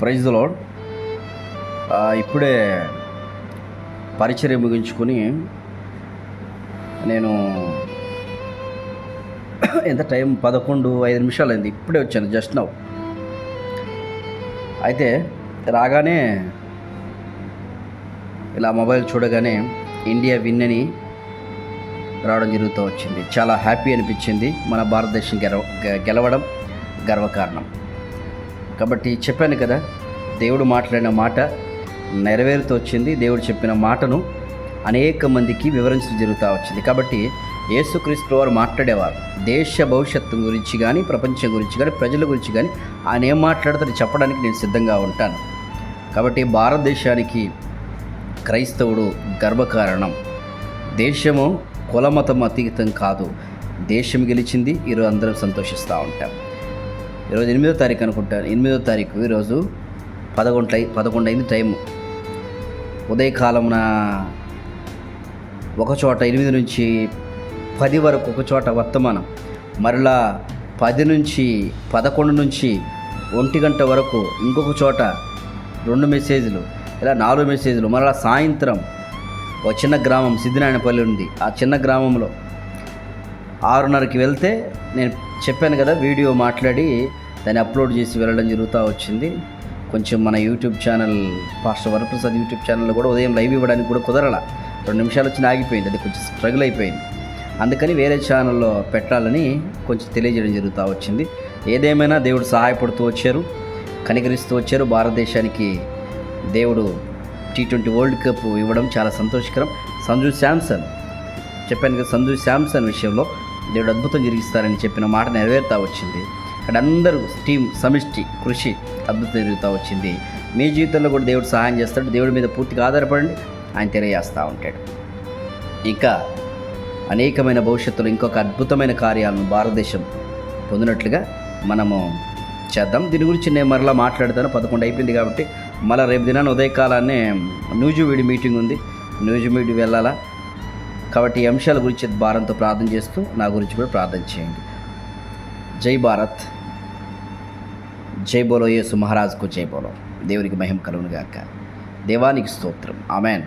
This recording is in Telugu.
Praise the lord. ఇప్పుడే పరిచర్య ముగించుకొని నేను ఎంత టైం 11:05 అయింది. ఇప్పుడే వచ్చాను, జస్ట్ నౌ. అయితే రాగానే ఇలా మొబైల్ చూడగానే ఇండియా విన్ అని రావడం జరుగుతూ వచ్చింది. చాలా హ్యాపీ అనిపించింది. మన భారతదేశం గెలవడం గర్వకారణం. కాబట్టి చెప్పాను కదా, దేవుడు మాట్లాడిన మాట నెరవేరుతూ వచ్చింది. దేవుడు చెప్పిన మాటను అనేక మందికి వివరించడం జరుగుతూ వచ్చింది. కాబట్టి యేసుక్రీస్తు వారు మాట్లాడేవారు దేశ భవిష్యత్తు గురించి కానీ, ప్రపంచం గురించి కానీ, ప్రజల గురించి కానీ ఆయన ఏం మాట్లాడతారో చెప్పడానికి నేను సిద్ధంగా ఉంటాను. కాబట్టి భారతదేశానికి క్రైస్తవుడు గర్వకారణం. దేశము కులమతం అతీతం కాదు. దేశం గెలిచింది. ఈరోజు అందరం సంతోషిస్తూ ఉంటాం. ఈరోజు 8వ తారీఖు అనుకుంటాను. 8వ తారీఖు ఈరోజు 11 అయింది టైము. ఉదయకాలమున ఒక చోట 8 నుంచి 10 వరకు ఒక చోట వర్తమానం, మరలా 10 నుంచి 11 నుంచి 1 గంట వరకు ఇంకొక చోట 2 మెసేజ్లు, ఇలా 4 మెసేజ్లు. మరలా సాయంత్రం ఒక చిన్న గ్రామం సిద్ధినాయనపల్లి ఉంది. ఆ చిన్న గ్రామంలో 6:30కి వెళ్తే నేను చెప్పాను కదా, వీడియో మాట్లాడి దాన్ని అప్లోడ్ చేసి వెళ్ళడం జరుగుతూ వచ్చింది. కొంచెం మన YouTube channel pastor Varaprasad YouTube ఛానల్లో కూడా ఉదయం లైవ్ ఇవ్వడానికి కూడా కుదరలా. 2 నిమిషాలు వచ్చి ఆగిపోయింది. అది కొంచెం స్ట్రగుల్ అయిపోయింది. అందుకని వేరే ఛానల్లో పెట్టాలని కొంచెం తెలియజేయడం జరుగుతూ వచ్చింది. ఏదేమైనా దేవుడు సహాయపడుతూ వచ్చారు, కనికరిస్తూ వచ్చారు. భారతదేశానికి దేవుడు T20 వరల్డ్ కప్ ఇవ్వడం చాలా సంతోషకరం. సంజు శాంసన్ చెప్పాను కదా, సంజు శాంసన్ విషయంలో దేవుడు అద్భుతం జరిగిస్తారని చెప్పిన మాట నెరవేరుతూ వచ్చింది. అక్కడ అందరూ టీం సమిష్టి కృషి అద్భుతం జరుగుతూ వచ్చింది. మీ జీవితంలో కూడా దేవుడు సహాయం చేస్తాడు. దేవుడి మీద పూర్తిగా ఆధారపడండి, ఆయన తెలియజేస్తూ ఉంటాడు. ఇంకా అనేకమైన భవిష్యత్తులో ఇంకొక అద్భుతమైన కార్యాలను భారతదేశం పొందినట్లుగా మనము చేద్దాం. దీని గురించి నేను మరలా మాట్లాడతాను. 11 అయిపోయింది కాబట్టి మళ్ళీ రేపు దినాన్ని ఉదయకాలాన్నే న్యూజివీడి మీటింగ్ ఉంది. న్యూజివీడి వెళ్ళాలా. కాబట్టి ఈ అంశాల గురించి భారంతో ప్రార్థన చేస్తూ నా గురించి కూడా ప్రార్థన చేయండి. జై భారత్, జై బోలో యేసు మహారాజ్కు జై బోలో. దేవునికి మహిమ కలుగును గాక. దేవానికి స్తోత్రం. ఆమెన్.